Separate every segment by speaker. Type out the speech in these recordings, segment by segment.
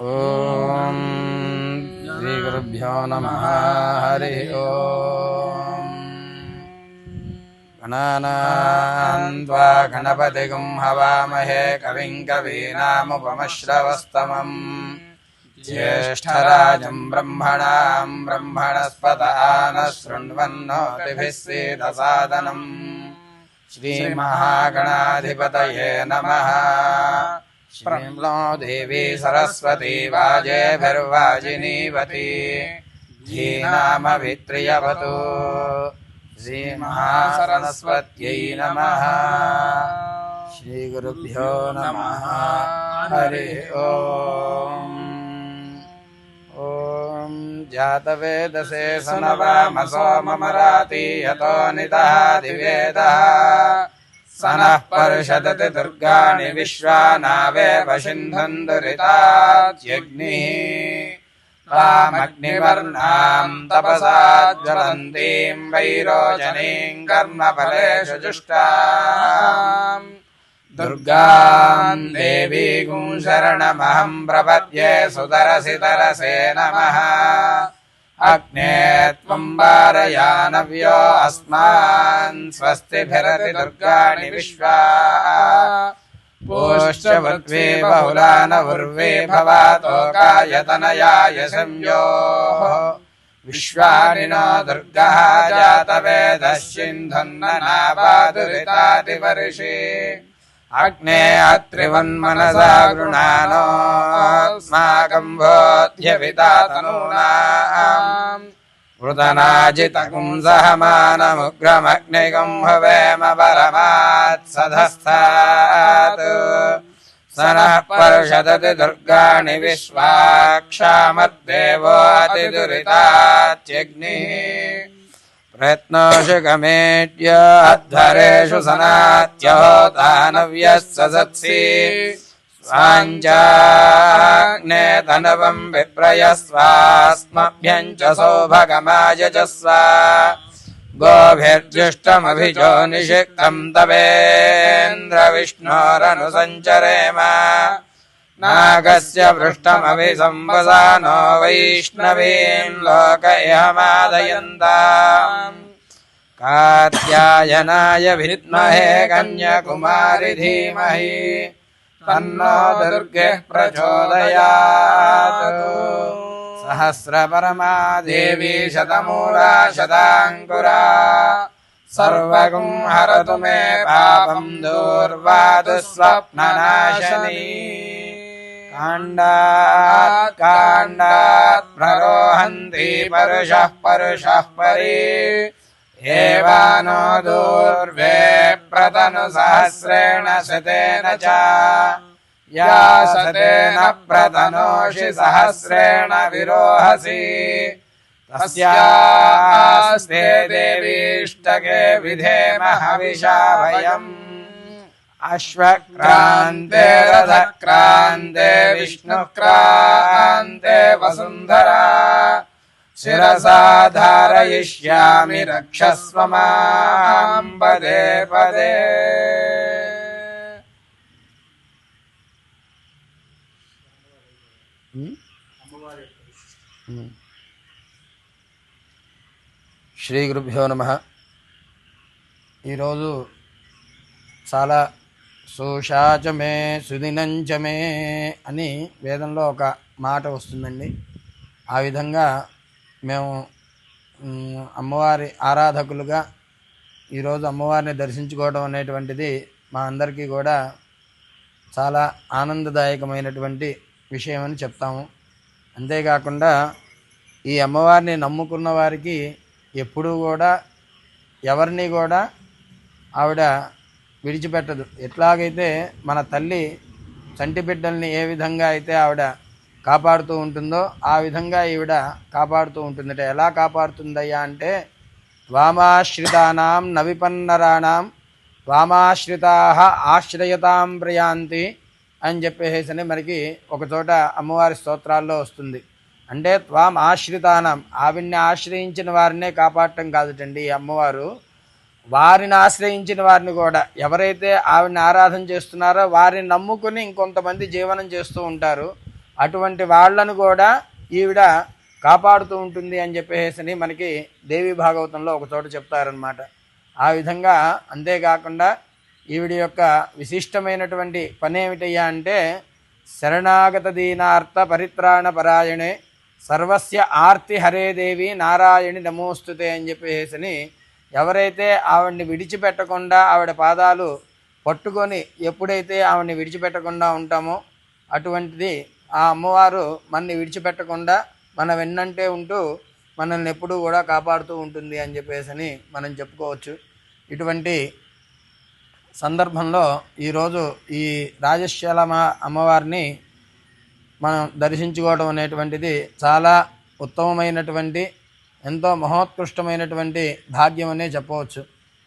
Speaker 1: ఓం శ్రీ గురుభ్యో నమః. హరి ఓం. గణానాం త్వా గణపతిగం హవామహే కవిం కవీనాముపమశ్రవస్తమం జ్యేష్ఠరాజం బ్రహ్మణాం బ్రహ్మణస్పత ఆనః శృణ్వన్నోతిభిः सीदसादनम्. श्रीमहागणाधिपतये नमः. श्रीं देवी सरस्वती वाजेभिर्वाजिनीवती धीनामवित्रियवतु. श्रीमहासरस्वत्यै नमः. श्रीगुरुभ्यो नमः. हरि ओम्. ॐ जातवेदसे सनवामसो ममराति यतो निदः दिवेदः स नः पर्षदति दुर्गाणि विश्वानावेव सिन्धुन्दुरितात्यग्निः तामग्निवर्णां तपसा ज्वलन्तीं वैरोचनीं कर्मफलेषु जुष्टाम् दुर्गां देवीं शरणमहं प्रपद्ये. सुतरसि तरसे नमः. अग्ने त्वं वारयानव्यो अस्मान् स्वस्तिभिरति दुर्गाणि विश्वा पूश्चवद्वे बहुलान उर्वे भवातोकायतनयाय संयोः विश्वानि नो दुर्गः जातवेदः सिन्धुन्ननावादुरितादिवर्षे अग्ने अत्रिवन्मनसा गृणानोऽस्माकं बोध्यविता तनूनाम् वृतनाजितकुंसहमानमुग्रमग्निगं हवेम परमात्सधस्तात्. स नः पर्षदति दुर्गाणि विश्वाक्षामद्देवो अतिदुरितात्यग्निः प्रयत्नोषु गमेड्य अध्वरेषु सनात्यहोतानव्यः ससत्सि स्वाञ्चाग्ने तनवं विप्रयस्वास्मभ्यं च सौभगमायजस्व गोभिर्जुष्टमभिजो निषिक्तं तवेन्द्रविष्णोरनुसञ्चरेम नागस्य पृष्ठमभिसंवसानो वैष्णवीं लोकयमादयन्ताम्. कात्यायनाय विद्महे कन्याकुमारि धीमहि तन्नो दुर्गे प्रचोदयात्. सहस्रपरमा देवी शतमूला शताङ्कुरा सर्वगुं हरतु मे पापं दूर्वातु स्वप्ननाशनी. काण्डात् काण्डात् प्ररोहन्ति परुषः परुषः परि एवानो दूर्वे प्रतनु सहस्रेण शतेन च या शतेन प्रतनोषि सहस्रेण विरोहसि तस्यास्ते देवीष्टके विधेम हविषा वयम्. अश्वक्रान्ते रथक्रान्ते विष्णुक्रान्ते वसुन्धरा शिरसा धारयिष्यामि रक्षस्व मां पदे पदे. శ్రీ గురుభ్యో నమః. ఈరోజు చాలా సుషాచమే సుదినంచమే అని వేదంలో ఒక మాట వస్తుందండి. ఆ విధంగా మేము అమ్మవారి ఆరాధకులుగా ఈరోజు అమ్మవారిని దర్శించుకోవడం అనేటువంటిది మా అందరికీ కూడా చాలా ఆనందదాయకమైనటువంటి విషయం అని చెప్తాము. అంతేకాకుండా ఈ అమ్మవారిని నమ్ముకున్న వారికి ఎప్పుడూ కూడా ఎవరిని కూడా ఆవిడ విడిచిపెట్టదు. ఎట్లాగైతే మన తల్లి చంటి బిడ్డల్ని ఏ విధంగా అయితే ఆవిడ కాపాడుతూ ఉంటుందో ఆ విధంగా ఈవిడ కాపాడుతూ ఉంటుందట. ఎలా కాపాడుతుందయ్యా అంటే వామాశ్రితానాం నవిపన్నరాణాం వామాశ్రితా ఆశ్రయతాం ప్రయాంతి అని చెప్పేసి మనకి ఒకచోట అమ్మవారి స్తోత్రాల్లో వస్తుంది. అంటే త్వాం ఆశ్రితానం, ఆవిడ్ని ఆశ్రయించిన వారినే కాపాడటం కాదుటండి ఈ అమ్మవారు, వారిని ఆశ్రయించిన వారిని కూడా, ఎవరైతే ఆవిడ్ని ఆరాధన చేస్తున్నారో వారిని నమ్ముకుని ఇంకొంతమంది జీవనం చేస్తూ ఉంటారు. అటువంటి వాళ్ళను కూడా ఈవిడ కాపాడుతూ ఉంటుంది అని చెప్పేసి మనకి దేవి భాగవతంలో ఒక చోట చెప్తారనమాట. ఆ విధంగా అంతేకాకుండా ఈవిడ యొక్క విశిష్టమైనటువంటి పని ఏమిటయ్యా అంటే శరణాగత దీనార్థ పరిత్రాణ పరాయణే సర్వస్య ఆర్తి హరే దేవి నారాయణి నమోస్తుతే అని చెప్పేసి ఎవరైతే ఆవిడ్ని విడిచిపెట్టకుండా ఆవిడ పాదాలు పట్టుకొని ఎప్పుడైతే ఆవిడ్ని విడిచిపెట్టకుండా ఉంటామో అటువంటిది ఆ అమ్మవారు మనని విడిచిపెట్టకుండా మన వెన్నంటే ఉంటూ మనల్ని ఎప్పుడూ కూడా కాపాడుతూ ఉంటుంది అని చెప్పేసి మనం చెప్పుకోవచ్చు. ఇటువంటి సందర్భంలో ఈరోజు ఈ రాజశ్యాలమ అమ్మవారిని మనం దర్శించుకోవడం అనేటువంటిది చాలా ఉత్తమమైనటువంటి ఎంతో మహోత్కృష్టమైనటువంటి భాగ్యం అనే చెప్పవచ్చు.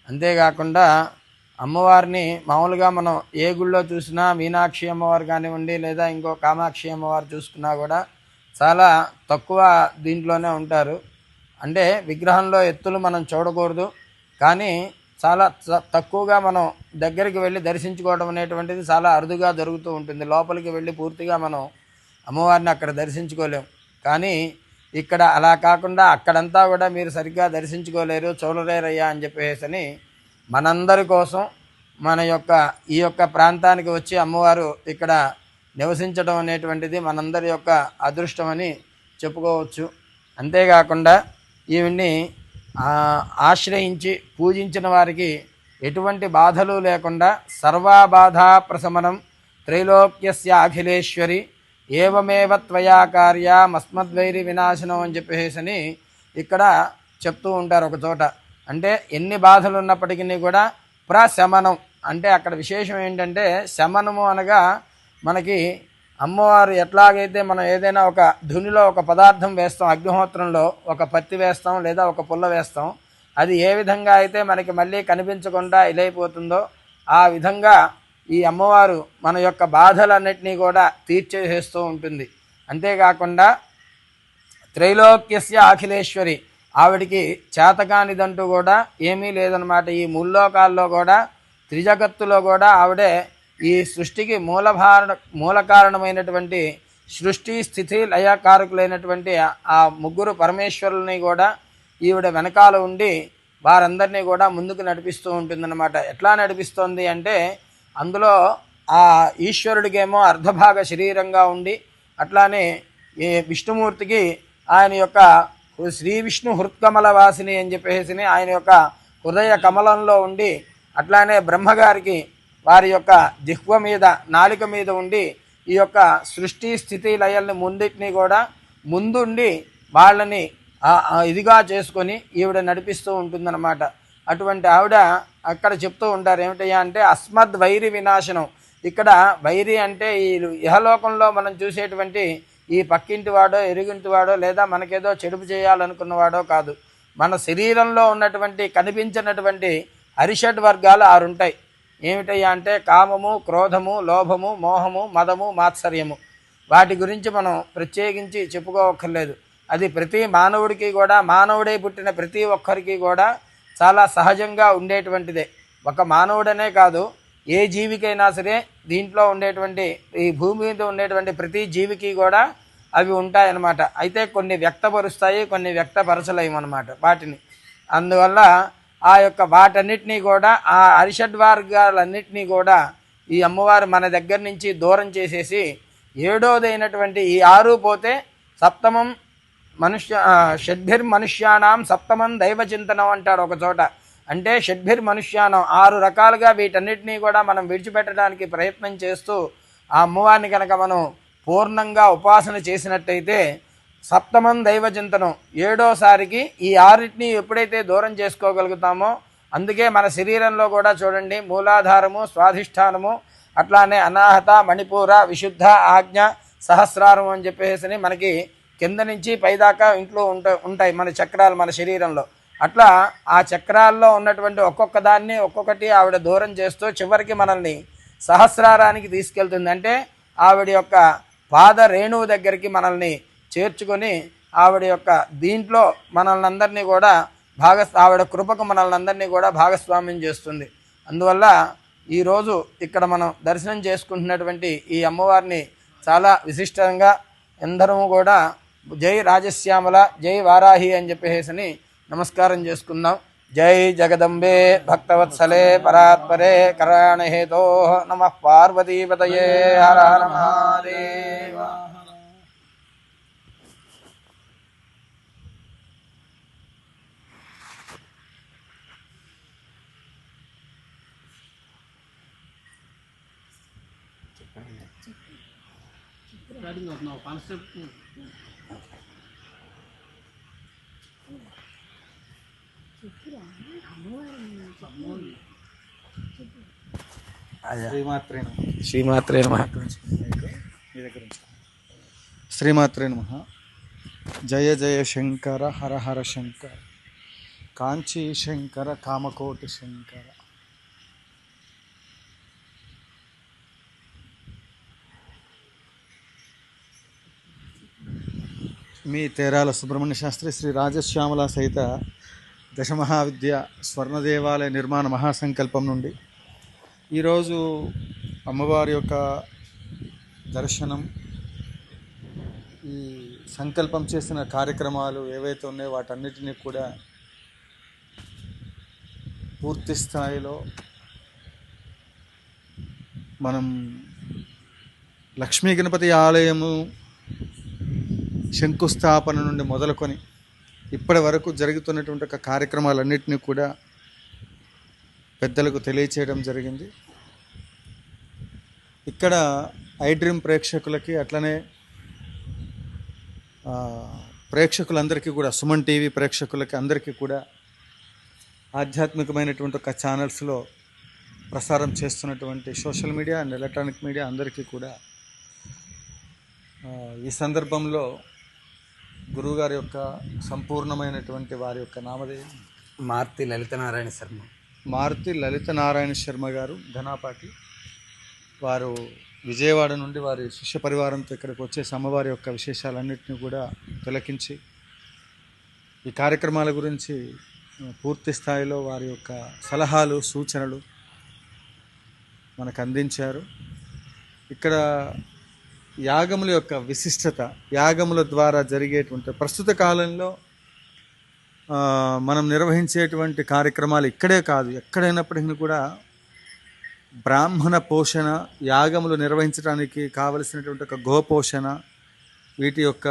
Speaker 1: అంతేకాకుండా అమ్మవారిని మామూలుగా మనం ఏ గుళ్ళో చూసినా మీనాక్షి అమ్మవారు కానివ్వండి లేదా ఇంకో కామాక్షి అమ్మవారు చూసుకున్నా కూడా చాలా తక్కువ దీంట్లోనే ఉంటారు. అంటే విగ్రహంలో ఎత్తులు మనం చూడకూడదు, కానీ చాలా తక్కువగా మనం దగ్గరికి వెళ్ళి దర్శించుకోవడం అనేటువంటిది చాలా అరుదుగా జరుగుతూ ఉంటుంది. లోపలికి వెళ్ళి పూర్తిగా మనం అమ్మవారిని అక్కడ దర్శించుకోలేం. కానీ ఇక్కడ అలా కాకుండా అక్కడంతా కూడా మీరు సరిగ్గా దర్శించుకోలేరు, చూడలేరయ్యా అని చెప్పేసి మనందరి కోసం ఈ యొక్క ప్రాంతానికి వచ్చి అమ్మవారు ఇక్కడ నివసించడం అనేటువంటిది మనందరి యొక్క అదృష్టమని చెప్పుకోవచ్చు. అంతేకాకుండా ఈవిడ్ని ఆశ్రయించి పూజించిన వారికి ఎటువంటి బాధలు లేకుండా సర్వబాధా ప్రశమనం త్రైలోక్యస్య అఖిలేశ్వరి ఏవమేవ త్వయా కార్యమస్మద్వైరి వినాశనం అని చెప్పేసి ఇక్కడ చెప్తూ ఉంటారు ఒక చోట. అంటే ఎన్ని బాధలు ఉన్నప్పటికీ కూడా ప్రశమనం అంటే అక్కడ విశేషం ఏంటంటే శమనము అనగా మనకి అమ్మవారు ఎట్లాగైతే మనం ఏదైనా ఒక ధునిలో ఒక పదార్థం వేస్తాం, అగ్నిహోత్రంలో ఒక పత్తి వేస్తాం లేదా ఒక పుల్ల వేస్తాం, అది ఏ విధంగా అయితే మనకి మళ్ళీ కనిపించకుండా ఇదైపోతుందో ఆ విధంగా ఈ అమ్మవారు మన యొక్క బాధలన్నిటినీ కూడా తీర్చేసేస్తూ ఉంటుంది. అంతేకాకుండా త్రైలోక్యస్య అఖిలేశ్వరి, ఆవిడికి చేతకానిదంటూ కూడా ఏమీ లేదనమాట. ఈ ముల్లోకాల్లో కూడా త్రిజగత్తులో కూడా ఆవిడే ఈ సృష్టికి మూల కారణమైనటువంటి సృష్టి స్థితి లయకారకులైనటువంటి ఆ ముగ్గురు పరమేశ్వరులని కూడా ఈవిడ వెనకాల ఉండి వారందరినీ కూడా ముందుకు నడిపిస్తూ ఉంటుందన్నమాట. ఎట్లా నడిపిస్తోంది అంటే అందులో ఆ ఈశ్వరుడికేమో అర్ధభాగ శరీరంగా ఉండి, అట్లానే ఈ విష్ణుమూర్తికి ఆయన యొక్క శ్రీ విష్ణు హృత్కమల వాసిని అని చెప్పేసి ఆయన యొక్క హృదయ కమలంలో ఉండి, అట్లానే బ్రహ్మగారికి వారి యొక్క జిహ్వ మీద నాలిక మీద ఉండి ఈ యొక్క సృష్టి స్థితి లయల్ని ముందుటిని కూడా ముందుండి వాళ్ళని ఇదిగా చేసుకొని ఈవిడ నడిపిస్తూ ఉంటుందన్నమాట. అటువంటి ఆవిడ అక్కడ చెప్తూ ఉంటారు ఏమిటయ్యా అంటే అస్మద్ వైరి వినాశనం. ఇక్కడ వైరి అంటే ఈ ఇహలోకంలో మనం చూసేటువంటి ఈ పక్కింటి వాడో ఎరుగింటి వాడో లేదా మనకేదో చెడుపు చేయాలనుకున్నవాడో కాదు. మన శరీరంలో ఉన్నటువంటి కనిపించినటువంటి అరిషడ్ వర్గాలు 6 ఉంటాయి. ఏమిటయ్యా అంటే కామము, క్రోధము, లోభము, మోహము, మదము, మాత్సర్యము. వాటి గురించి మనం ప్రత్యేకించి చెప్పుకోవక్కర్లేదు. అది ప్రతి మానవుడికి కూడా, మానవుడే పుట్టిన ప్రతి ఒక్కరికి కూడా చాలా సహజంగా ఉండేటువంటిదే. ఒక మానవుడనే కాదు, ఏ జీవికైనా సరే దీంట్లో ఉండేటువంటి ఈ భూమి మీద ఉండేటువంటి ప్రతి జీవికి కూడా అవి ఉంటాయన్నమాట. అయితే కొన్ని వ్యక్తపరుస్తాయి, కొన్ని వ్యక్తపరచలేమన్నమాట వాటిని. అందువల్ల ఆ యొక్క వాటన్నిటినీ కూడా ఆ అరిషడ్ వర్గాలన్నింటినీ కూడా ఈ అమ్మవారు మన దగ్గర నుంచి దూరం చేసేసి 7వదైనటువంటి ఈ 6 పోతే సప్తమం షడ్భిర్మనుష్యానాం సప్తమం దైవచింతనం అంటాడు ఒక చోట. అంటే షడ్భిర్మనుష్యానం 6 రకాలుగా వీటన్నిటినీ కూడా మనం విడిచిపెట్టడానికి ప్రయత్నం చేస్తూ ఆ అమ్మవారిని కనుక మనం పూర్ణంగా ఉపాసన చేసినట్టయితే సప్తమం దైవచింతనం 7వసారికి ఈ 6టిని ఎప్పుడైతే దూరం చేసుకోగలుగుతామో, అందుకే మన శరీరంలో కూడా చూడండి మూలాధారము, స్వాధిష్టానము, అట్లానే అనాహత, మణిపూర, విశుద్ధ, ఆజ్ఞ, సహస్రారం అని చెప్పేసి మనకి కింద నుంచి పైదాకా ఇంట్లో ఉంటాయి మన చక్రాలు మన శరీరంలో. అట్లా ఆ చక్రాల్లో ఉన్నటువంటి ఒక్కొక్క దాన్ని ఒక్కొక్కటి ఆవిడ దూరం చేస్తూ చివరికి మనల్ని సహస్రారానికి తీసుకెళ్తుంది. అంటే ఆవిడ యొక్క పాద రేణువు దగ్గరికి మనల్ని చేర్చుకొని ఆవిడ యొక్క దీంట్లో మనల్ని అందరినీ కూడా ఆవిడ కృపకు మనల్ని అందరినీ కూడా భాగస్వామ్యం చేస్తుంది. అందువల్ల ఈరోజు ఇక్కడ మనం దర్శనం చేసుకుంటున్నటువంటి ఈ అమ్మవారిని చాలా విశిష్టంగా అందరము కూడా జై రాజశ్యామల జై వారాహి అని చెప్పేసి నమస్కారం చేసుకుందాం. జై జగదంబే భక్తవత్సలే పరాత్పరే కరాణహేతో నమః పార్వతీపతయే హర హర మహాదేవ. శ్రీమాత్రే నమః.
Speaker 2: శ్రీమాత్రే నమః. జయ జయ శంకర హర హర శంకర కాంచీ శంకర కామకోటి శంకర. మీ తేరాల సుబ్రహ్మణ్య శాస్త్రి శ్రీ రాజశ్యామల సహిత దశమహావిద్య స్వర్ణ దేవాలయ నిర్మాణ మహాసంకల్పం నుండి ఈరోజు అమ్మవారి యొక్క దర్శనం, ఈ సంకల్పం చేసిన కార్యక్రమాలు ఏవైతే ఉన్నాయో వాటన్నిటినీ కూడా పూర్తి స్థాయిలో మనం లక్ష్మీ గణపతి ఆలయము శంకుస్థాపన నుండి మొదలుకొని ఇప్పటి వరకు జరుగుతున్నటువంటి ఒక కార్యక్రమాలన్నింటినీ కూడా పెద్దలకు తెలియచేయడం జరిగింది. ఇక్కడ ఐ డ్రీమ్ ప్రేక్షకులకి అట్లనే ప్రేక్షకులందరికీ కూడా సుమన్ టీవీ ప్రేక్షకులకి అందరికీ కూడా ఆధ్యాత్మికమైనటువంటి ఒక ఛానల్స్లో ప్రసారం చేస్తున్నటువంటి social media and electronic media అందరికీ కూడా ఈ సందర్భంలో గురువుగారి యొక్క సంపూర్ణమైనటువంటి వారి యొక్క నామధేయం
Speaker 1: మార్తి లలితనారాయణ శర్మ.
Speaker 2: మారుతి లలిత నారాయణ శర్మ గారు ఘనాపాటి వారు విజయవాడ నుండి వారి శిష్య పరివారంతో ఇక్కడికి వచ్చే అమ్మవారి యొక్క విశేషాలన్నింటినీ కూడా తిలకించి ఈ కార్యక్రమాల గురించి పూర్తి స్థాయిలో వారి యొక్క సలహాలు సూచనలు మనకు అందించారు. ఇక్కడ యాగముల యొక్క విశిష్టత, యాగముల ద్వారా జరిగేటువంటి ప్రస్తుత కాలంలో మనం నిర్వహించేటువంటి కార్యక్రమాలు ఇక్కడే కాదు ఎక్కడైనప్పటికీ కూడా బ్రాహ్మణ పోషణ, యాగములు నిర్వహించడానికి కావలసినటువంటి ఒక గోపోషణ, వీటి యొక్క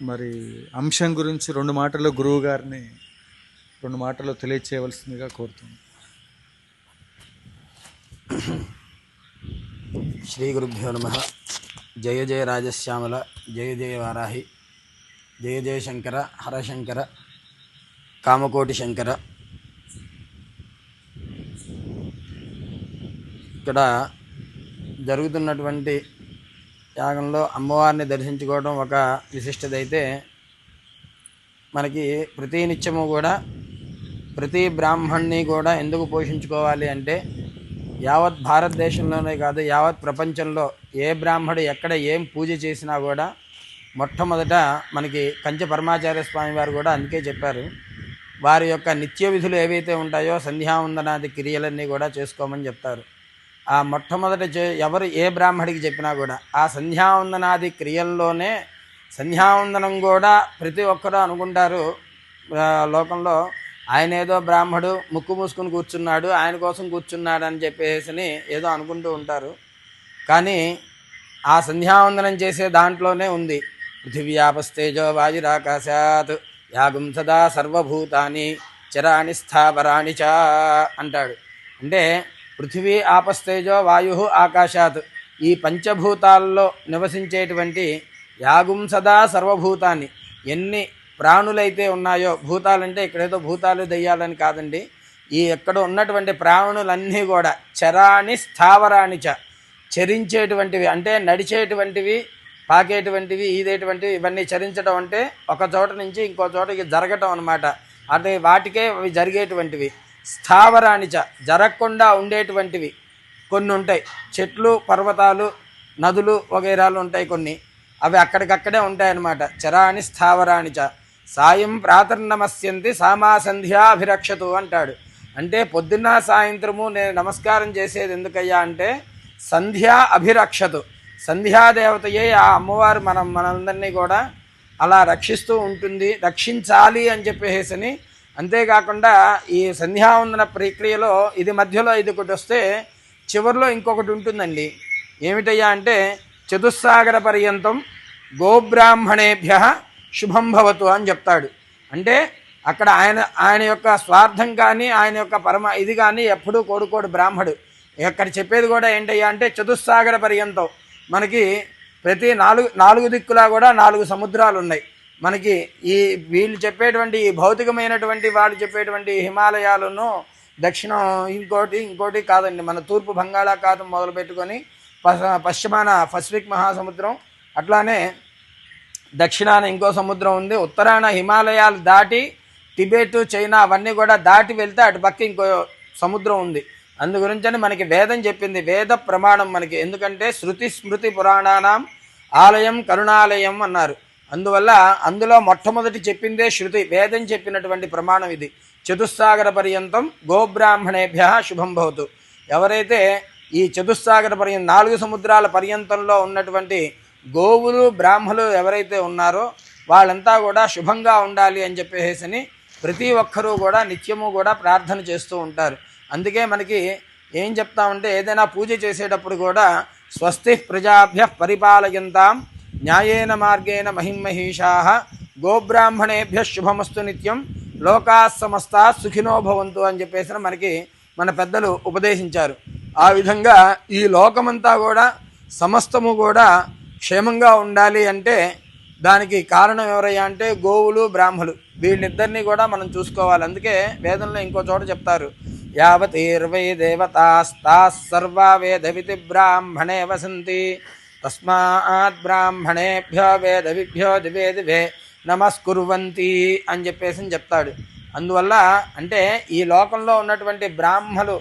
Speaker 2: మరి అంశం గురించి 2 మాటల్లో గురువు గారిని 2 మాటల్లో తెలియచేయవలసిందిగా కోరుతున్నాను.
Speaker 1: శ్రీ గురుభ్యో నమః. జయ జయ రాజశ్యామల జయ జయ వారాహి జయ జయ శంకర హరశంకర కామకోటి శంకర. ఇక్కడ జరుగుతున్నటువంటి యాగంలో అమ్మవారిని దర్శించుకోవడం ఒక విశిష్టత అయితే, మనకి ప్రతి నిత్యము కూడా ప్రతి బ్రాహ్మణ్ణి కూడా ఎందుకు పోషించుకోవాలి అంటే, యావత్ భారతదేశంలోనే కాదు యావత్ ప్రపంచంలో ఏ బ్రాహ్మడు ఎక్కడ ఏం పూజ చేసినా కూడా మొట్టమొదట మనకి కంచె పరమాచార్య స్వామి వారు కూడా అందుకే చెప్పారు, వారి యొక్క నిత్య విధులు ఏవైతే ఉంటాయో సంధ్యావందనాది క్రియలన్నీ కూడా చేసుకోమని చెప్తారు. ఆ మొట్టమొదట ఎవరు ఏ బ్రాహ్మడికి చెప్పినా కూడా ఆ సంధ్యావందనాది క్రియల్లోనే, సంధ్యావందనం కూడా ప్రతి ఒక్కరూ అనుకుంటారు లోకంలో, ఆయన ఏదో బ్రాహ్మడు ముక్కు మూసుకుని కూర్చున్నాడు, ఆయన కోసం కూర్చున్నాడు అని చెప్పేసి ఏదో అనుకుంటూ ఉంటారు. కానీ ఆ సంధ్యావందనం చేసే దాంట్లోనే ఉంది, పృథివ్యాపస్తేజో వాయురాకాశాత్ యాగం సదా సర్వభూతాని చరాణి స్థావరాణి చ అంటాడు. అంటే పృథివీ ఆపస్తేజో వాయు ఆకాశాత్, ఈ పంచభూతాల్లో నివసించేటువంటి యాగుం సదా సర్వభూతాన్ని, ఎన్ని ప్రాణులైతే ఉన్నాయో, భూతాలంటే ఇక్కడేదో భూతాలు దెయ్యాలని కాదండి, ఈ ఎక్కడ ఉన్నటువంటి ప్రాణులన్నీ కూడా చరాణి స్థావరాణి చ, చరించేటువంటివి అంటే నడిచేటువంటివి, పాకేటువంటివి, ఈదేటువంటివి, ఇవన్నీ చరించడం అంటే ఒక చోట నుంచి ఇంకో చోటకి జరగటం అన్నమాట. అంటే వాటికే అవి జరిగేటువంటివి. స్థావరాణి చ, జరగకుండా ఉండేటువంటివి కొన్ని ఉంటాయి, చెట్లు పర్వతాలు నదులు వగైరాలు ఉంటాయి కొన్ని, అవి అక్కడికక్కడే ఉంటాయన్నమాట. చరాణి స్థావరాణి చ సాయం ప్రాతర్నమస్యంతి సామా సంధ్యాభిరక్షతు అంటాడు. అంటే పొద్దున్న సాయంత్రము నేను నమస్కారం చేసేది ఎందుకయ్యా అంటే సంధ్యా అభిరక్షతు, సంధ్యాదేవతయే ఆ అమ్మవారు మనందరినీ కూడా అలా రక్షిస్తూ ఉంటుంది, రక్షించాలి అని చెప్పేసి. అంతేకాకుండా ఈ సంధ్యావందన ప్రక్రియలో ఇది మధ్యలో ఇది ఒకటి వస్తే చివరిలో ఇంకొకటి ఉంటుందండి. ఏమిటయ్యా అంటే చతుస్సాగర పర్యంతం గోబ్రాహ్మణేభ్య శుభం భవతు అని చెప్తాడు. అంటే అక్కడ ఆయన యొక్క స్వార్థం కానీ ఆయన యొక్క ఇది కానీ ఎప్పుడూ కోడుకోడు బ్రాహ్మడు. ఇక్కడ చెప్పేది కూడా ఏంటయ్యా అంటే చతుస్సాగర పర్యంతం మనకి ప్రతి నాలుగు దిక్కులా కూడా 4 సముద్రాలు ఉన్నాయి. మనకి వీళ్ళు చెప్పేటువంటి ఈ భౌతికమైనటువంటి వాళ్ళు చెప్పేటువంటి హిమాలయాలను దక్షిణం ఇంకోటి కాదండి. మన తూర్పు బంగాళాఖాతం మొదలు పెట్టుకొని పశ్చిమాన పసిఫిక్ మహాసముద్రం, అట్లానే దక్షిణాన ఇంకో సముద్రం ఉంది, ఉత్తరాన హిమాలయాలు దాటి టిబెట్ చైనా అవన్నీ కూడా దాటి వెళ్తే అటు పక్క ఇంకో సముద్రం ఉంది. అందు గురించని మనకి వేదం చెప్పింది, వేద ప్రమాణం మనకి. ఎందుకంటే శృతి స్మృతి పురాణానాం ఆలయం కరుణాలయం అన్నారు. అందువల్ల అందులో మొట్టమొదటి చెప్పిందే శృతి, వేదం చెప్పినటువంటి ప్రమాణం ఇది. చతుస్సాగర పర్యంతం గోబ్రాహ్మణేభ్య శుభం భవతు. ఎవరైతే ఈ చతుస్సాగర పర్యంతం 4 సముద్రాల పర్యంతంలో ఉన్నటువంటి గోవులు బ్రాహ్మలు ఎవరైతే ఉన్నారో వాళ్ళంతా కూడా శుభంగా ఉండాలి అని చెప్పేసి ప్రతి ఒక్కరూ కూడా నిత్యము కూడా ప్రార్థన చేస్తూ ఉంటారు. అందుకే మనకి ఏం చెప్తామంటే ఏదైనా పూజ చేసేటప్పుడు కూడా స్వస్తి ప్రజాభ్య పరిపాలయంతాం న్యాయేన మార్గేణ మహిమహీషాః గోబ్రాహ్మణేభ్య శుభమస్తు నిత్యం లోకా సమస్తా సుఖినో భవంతు అని చెప్పేసి మనకి మన పెద్దలు ఉపదేశించారు. ఆ విధంగా ఈ లోకమంతా కూడా సమస్తము కూడా క్షేమంగా ఉండాలి అంటే దానికి కారణం ఎవరయ్యా అంటే గోవులు బ్రాహ్మలు, వీళ్ళిద్దరినీ కూడా మనం చూసుకోవాలి. అందుకే వేదంలో ఇంకో చోట చెప్తారు, యావతీర్వై దేవతాస్తాః సర్వా వేదవితి బ్రాహ్మణే వసంతి తస్మాత్ బ్రాహ్మణేభ్యో వేదవిభ్యో దివే దివే నమస్కుర్వంతి అని చెప్పేసి చెప్తాడు. అందువల్ల అంటే ఈ లోకంలో ఉన్నటువంటి బ్రాహ్మలు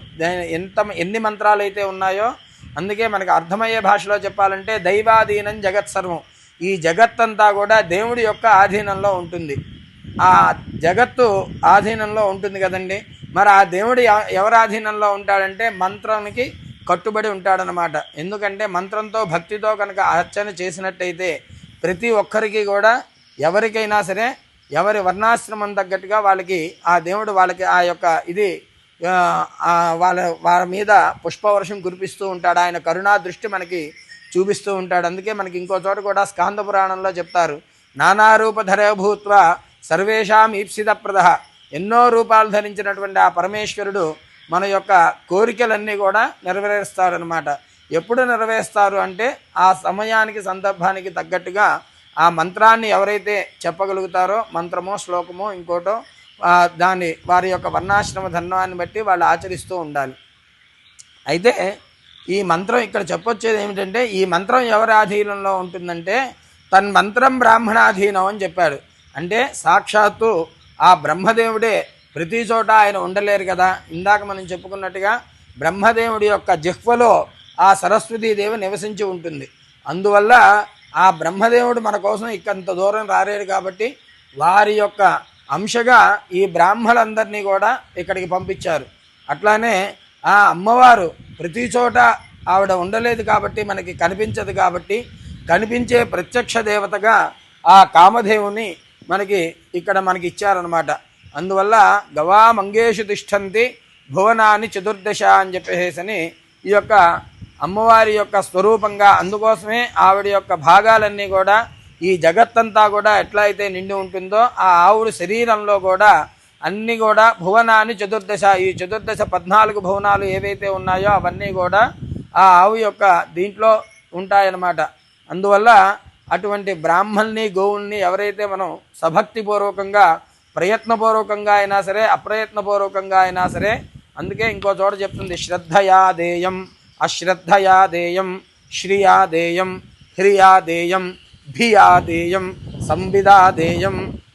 Speaker 1: ఎన్ని మంత్రాలు అయితే ఉన్నాయో, అందుకే మనకు అర్థమయ్యే భాషలో చెప్పాలంటే దైవాధీనం జగత్ సర్వం, ఈ జగత్తంతా కూడా దేవుడి యొక్క ఆధీనంలో ఉంటుంది. ఆ జగత్తు ఆధీనంలో ఉంటుంది కదండి. మరి ఆ దేవుడు ఎవరి ఆధీనంలో ఉంటాడంటే మంత్రానికి కట్టుబడి ఉంటాడనమాట. ఎందుకంటే మంత్రంతో భక్తితో కనుక అర్చన చేసినట్టయితే ప్రతి ఒక్కరికి కూడా ఎవరికైనా సరే ఎవరి వర్ణాశ్రమం తగ్గట్టుగా వాళ్ళకి ఆ దేవుడు వాళ్ళకి ఆ యొక్క ఇది వాళ్ళ మీద పుష్పవర్షం కురిపిస్తూ ఉంటాడు. ఆయన కరుణా దృష్టి మనకి చూపిస్తూ ఉంటాడు. అందుకే మనకి ఇంకో చోట కూడా స్కాంద పురాణంలో చెప్తారు, నానారూపధరే భూత్వా సర్వేషాం ఈప్సిత ప్రద. ఎన్నో రూపాలు ధరించినటువంటి ఆ పరమేశ్వరుడు మన యొక్క కోరికలన్నీ కూడా నెరవేరుస్తారనమాట. ఎప్పుడు నెరవేరుస్తారు అంటే ఆ సమయానికి సందర్భానికి తగ్గట్టుగా ఆ మంత్రాన్ని ఎవరైతే చెప్పగలుగుతారో, మంత్రమో శ్లోకమో ఇంకోటో, దాన్ని వారి యొక్క వర్ణాశ్రమ ధర్మాన్ని బట్టి వాళ్ళు ఆచరిస్తూ ఉండాలి. అయితే ఈ మంత్రం ఇక్కడ చెప్పొచ్చేది ఏమిటంటే ఈ మంత్రం ఎవరి ఆధీనంలో ఉంటుందంటే తన్మంత్రం బ్రాహ్మణాధీనం అని చెప్పాడు. అంటే సాక్షాత్తు ఆ బ్రహ్మదేవుడే ప్రతి చోట ఆయన ఉండలేరు కదా. ఇందాక మనం చెప్పుకున్నట్టుగా బ్రహ్మదేవుడి యొక్క జిహ్వలో ఆ సరస్వతీదేవి నివసించి ఉంటుంది. అందువల్ల ఆ బ్రహ్మదేవుడు మన కోసం ఇకంత దూరం రాలేడు కాబట్టి వారి యొక్క అంశగా ఈ బ్రాహ్మలందరినీ కూడా ఇక్కడికి పంపించారు. అట్లానే ఆ అమ్మవారు ప్రతి చోట ఆవిడ ఉండలేదు కాబట్టి మనకి కనిపించదు కాబట్టి కనిపించే ప్రత్యక్ష దేవతగా ఆ కామధేవుని ఇక్కడ మనకి ఇచ్చారనమాట. అందువల్ల గవా మంగేషు తిష్టంతి భువనాన్ని చతుర్దశ అని చెప్పేసి ఈ యొక్క అమ్మవారి యొక్క స్వరూపంగా, అందుకోసమే ఆవిడ యొక్క భాగాలన్నీ కూడా ఈ జగత్తంతా కూడా ఎట్లా అయితే నిండి ఉంటుందో ఆ ఆవుడు శరీరంలో కూడా అన్నీ కూడా భువనాన్ని చతుర్దశ, ఈ చతుర్దశ 14 భువనాలు ఏవైతే ఉన్నాయో అవన్నీ కూడా ఆ ఆవు యొక్క దీంట్లో ఉంటాయన్నమాట. అందువల్ల అటువంటి బ్రాహ్మల్ని గోవుల్ని ఎవరైతే మనం సభక్తిపూర్వకంగా ప్రయత్నపూర్వకంగా అయినా సరే అప్రయత్నపూర్వకంగా అయినా సరే, అందుకే ఇంకో చోట చెప్తుంది శ్రద్ధయా దేయం అశ్రద్ధయా దేయం శ్రియా దేయం హ్రియా దేయం భియా దేయం సంవిదా దేయం